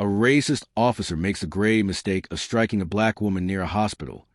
A racist officer makes the grave mistake of striking a black woman near a hospital,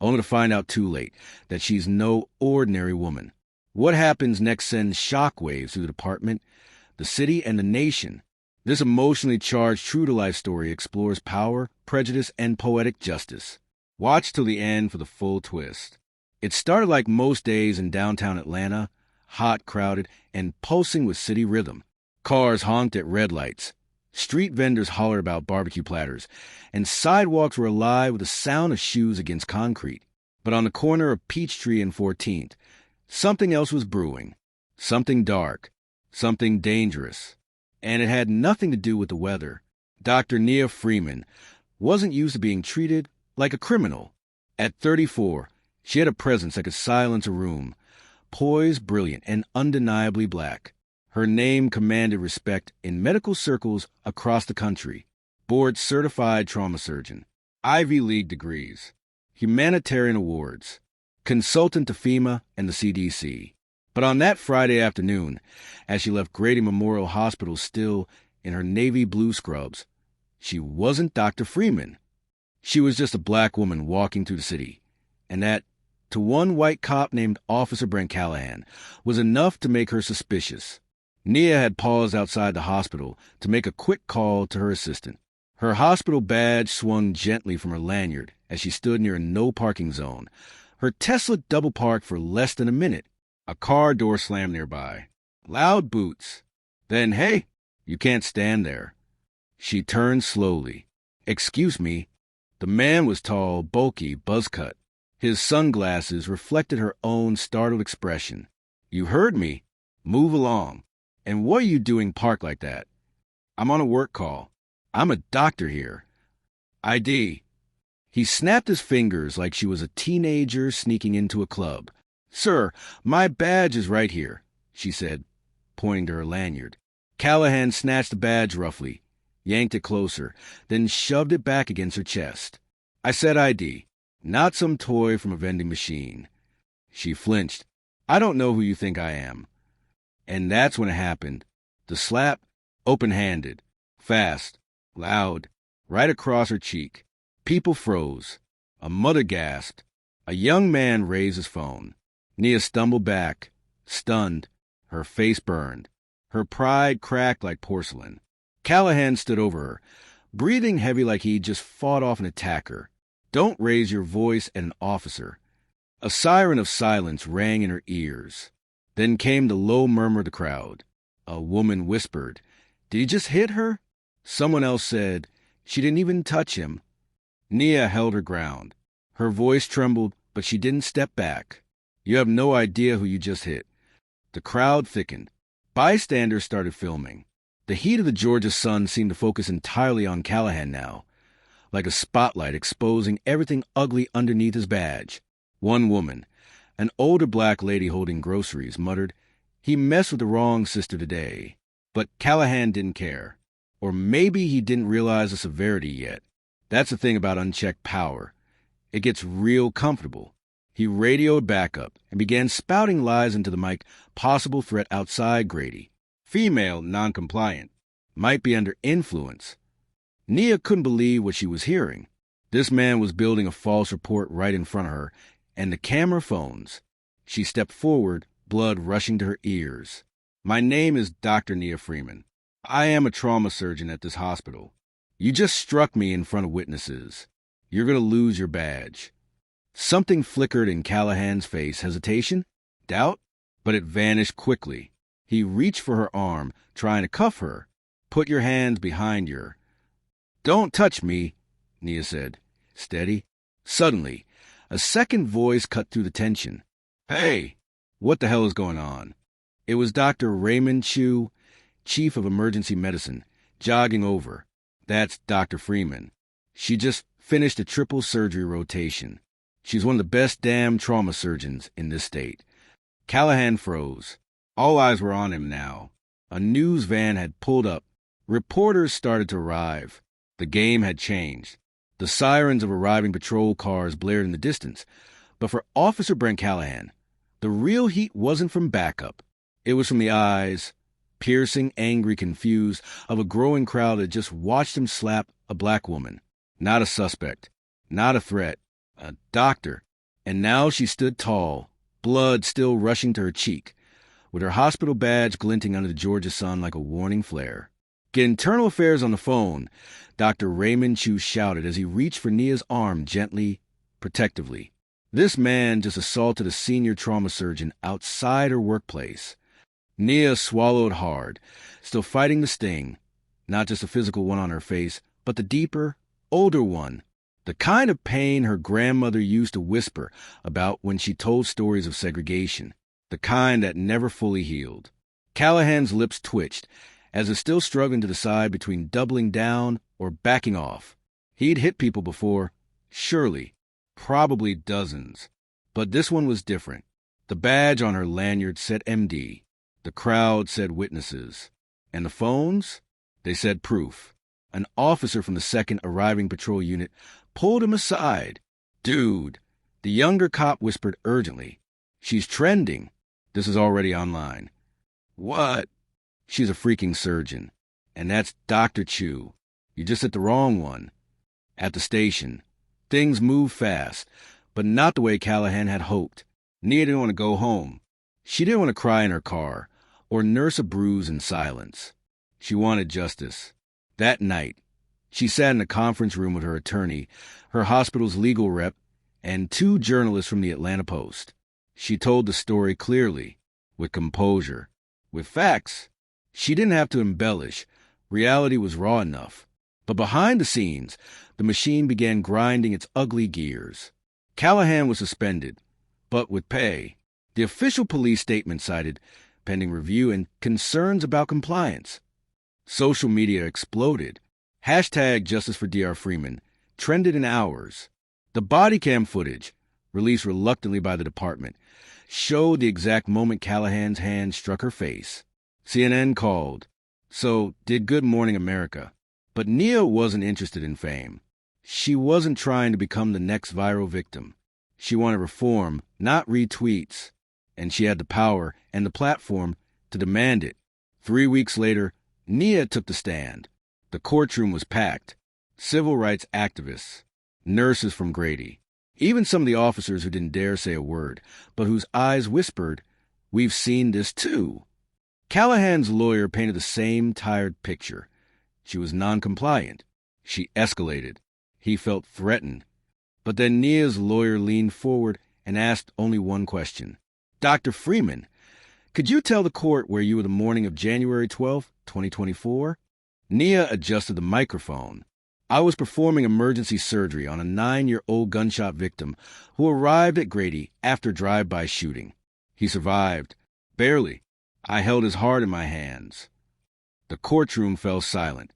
only to find out too late that she's no ordinary woman. What happens next sends shockwaves through the department, the city, and the nation. This emotionally charged true-to-life story explores power, prejudice, and poetic justice. Watch till the end for the full twist. It started like most days in downtown Atlanta, hot, crowded, and pulsing with city rhythm. Cars honked at red lights. Street vendors hollered about barbecue platters, and sidewalks were alive with the sound of shoes against concrete. But on the corner of Peachtree and 14th, something else was brewing. Something dark. Something dangerous. And it had nothing to do with the weather. Dr. Nia Freeman wasn't used to being treated like a criminal. At 34, she had a presence that could silence a room, poised, brilliant, and undeniably black. Her name commanded respect in medical circles across the country. Board-certified trauma surgeon, Ivy League degrees, humanitarian awards, consultant to FEMA and the CDC. But on that Friday afternoon, as she left Grady Memorial Hospital still in her navy blue scrubs, she wasn't Dr. Freeman. She was just a black woman walking through the city. And that, to one white cop named Officer Brent Callahan, was enough to make her suspicious. Nia had paused outside the hospital to make a quick call to her assistant. Her hospital badge swung gently from her lanyard as she stood near a no-parking zone. Her Tesla double-parked for less than a minute. A car door slammed nearby. Loud boots. Then, hey, you can't stand there. She turned slowly. Excuse me. The man was tall, bulky, buzz-cut. His sunglasses reflected her own startled expression. You heard me. Move along. And what are you doing parked like that? I'm on a work call. I'm a doctor here. ID. He snapped his fingers like she was a teenager sneaking into a club. Sir, my badge is right here, she said, pointing to her lanyard. Callahan snatched the badge roughly, yanked it closer, then shoved it back against her chest. I said ID, not some toy from a vending machine. She flinched. I don't know who you think I am. And that's when it happened. The slap, open-handed, fast, loud, right across her cheek. People froze. A mother gasped. A young man raised his phone. Nia stumbled back, stunned. Her face burned. Her pride cracked like porcelain. Callahan stood over her, breathing heavy like he'd just fought off an attacker. Don't raise your voice at an officer. A siren of silence rang in her ears. Then came the low murmur of the crowd. A woman whispered, Did he just hit her? Someone else said, She didn't even touch him. Nia held her ground. Her voice trembled, but she didn't step back. You have no idea who you just hit. The crowd thickened. Bystanders started filming. The heat of the Georgia sun seemed to focus entirely on Callahan now, like a spotlight exposing everything ugly underneath his badge. One woman, an older black lady holding groceries, muttered, He messed with the wrong sister today. But Callahan didn't care. Or maybe he didn't realize the severity yet. That's the thing about unchecked power. It gets real comfortable. He radioed backup and began spouting lies into the mic. Possible threat outside Grady. Female, non-compliant. Might be under influence. Nia couldn't believe what she was hearing. This man was building a false report right in front of her, and the camera phones. She stepped forward, blood rushing to her ears. My name is Dr. Nia Freeman. I am a trauma surgeon at this hospital. You just struck me in front of witnesses. You're going to lose your badge. Something flickered in Callahan's face. Hesitation? Doubt? But it vanished quickly. He reached for her arm, trying to cuff her. Put your hands behind your... Don't touch me, Nia said. Steady. Suddenly, a second voice cut through the tension. Hey, what the hell is going on? It was Dr. Raymond Chu, chief of emergency medicine, jogging over. That's Dr. Freeman. She just finished a triple surgery rotation. She's one of the best damn trauma surgeons in this state. Callahan froze. All eyes were on him now. A news van had pulled up. Reporters started to arrive. The game had changed. The sirens of arriving patrol cars blared in the distance. But for Officer Brent Callahan, the real heat wasn't from backup. It was from the eyes, piercing, angry, confused, of a growing crowd that just watched him slap a black woman. Not a suspect, not a threat, a doctor. And now she stood tall, blood still rushing to her cheek, with her hospital badge glinting under the Georgia sun like a warning flare. "Get internal affairs on the phone," Dr. Raymond Chu shouted as he reached for Nia's arm gently, protectively. This man just assaulted a senior trauma surgeon outside her workplace. Nia swallowed hard, still fighting the sting, not just the physical one on her face, but the deeper, older one, the kind of pain her grandmother used to whisper about when she told stories of segregation, the kind that never fully healed. Callahan's lips twitched, as if still struggling to decide between doubling down or backing off. He'd hit people before, surely, probably dozens. But this one was different. The badge on her lanyard said MD. The crowd said witnesses. And the phones? They said proof. An officer from the 2nd Arriving Patrol Unit pulled him aside. "Dude," the younger cop whispered urgently. "She's trending." This is already online. "What?" "She's a freaking surgeon. And that's Dr. Chu. You just hit the wrong one." At the station, things moved fast, but not the way Callahan had hoped. Nia didn't want to go home. She didn't want to cry in her car or nurse a bruise in silence. She wanted justice. That night, she sat in a conference room with her attorney, her hospital's legal rep, and 2 journalists from the Atlanta Post. She told the story clearly, with composure, with facts. She didn't have to embellish. Reality was raw enough. But behind the scenes, the machine began grinding its ugly gears. Callahan was suspended, but with pay. The official police statement cited pending review and concerns about compliance. Social media exploded. Hashtag Justice for Dr. Freeman trended in hours. The body cam footage, released reluctantly by the department, showed the exact moment Callahan's hand struck her face. CNN called. So did Good Morning America. But Nia wasn't interested in fame. She wasn't trying to become the next viral victim. She wanted reform, not retweets. And she had the power and the platform to demand it. 3 weeks later, Nia took the stand. The courtroom was packed. Civil rights activists, nurses from Grady, even some of the officers who didn't dare say a word, but whose eyes whispered, "We've seen this too." Callahan's lawyer painted the same tired picture. She was non-compliant. She escalated. He felt threatened. But then Nia's lawyer leaned forward and asked only one question. "Dr. Freeman, could you tell the court where you were the morning of January 12th, 2024? Nia adjusted the microphone. "I was performing emergency surgery on a 9-year-old gunshot victim who arrived at Grady after drive-by shooting. He survived. Barely. I held his heart in my hands." The courtroom fell silent.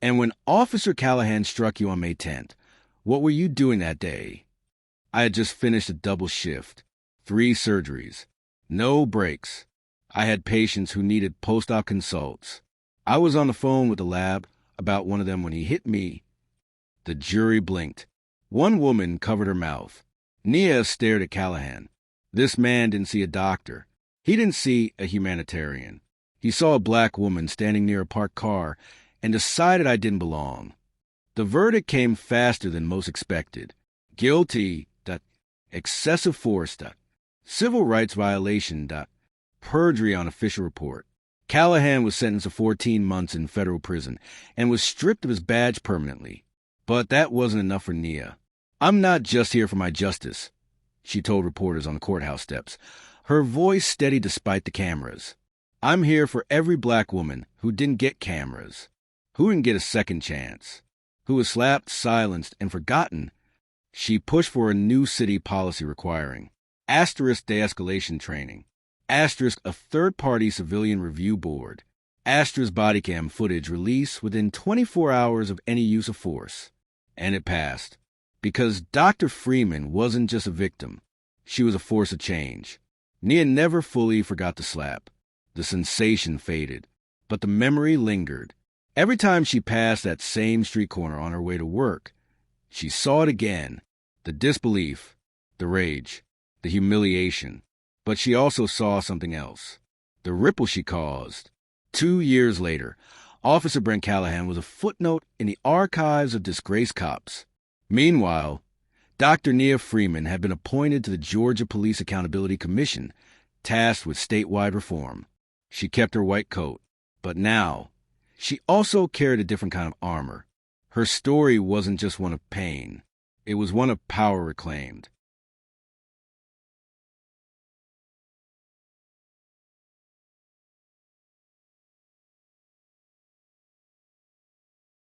"And when Officer Callahan struck you on May 10th, what were you doing that day?" "I had just finished a double shift. 3 surgeries. No breaks. I had patients who needed post-op consults. I was on the phone with the lab about one of them when he hit me." The jury blinked. One woman covered her mouth. Nia stared at Callahan. This man didn't see a doctor. He didn't see a humanitarian. He saw a black woman standing near a parked car and decided I didn't belong. The verdict came faster than most expected. Guilty, excessive force, civil rights violation, perjury on official report. Callahan was sentenced to 14 months in federal prison and was stripped of his badge permanently. But that wasn't enough for Nia. "I'm not just here for my justice," she told reporters on the courthouse steps, her voice steady despite the cameras. "I'm here for every black woman who didn't get cameras, who didn't get a second chance, who was slapped, silenced, and forgotten." She pushed for a new city policy requiring asterisk de-escalation training, asterisk a third-party civilian review board, asterisk body cam footage released within 24 hours of any use of force. And it passed. Because Dr. Freeman wasn't just a victim. She was a force of change. Nia never fully forgot the slap. The sensation faded, but the memory lingered. Every time she passed that same street corner on her way to work, she saw it again. The disbelief, the rage, the humiliation. But she also saw something else. The ripple she caused. 2 years later, Officer Brent Callahan was a footnote in the archives of disgraced cops. Meanwhile, Dr. Nia Freeman had been appointed to the Georgia Police Accountability Commission, tasked with statewide reform. She kept her white coat, but now she also carried a different kind of armor. Her story wasn't just one of pain. It was one of power reclaimed.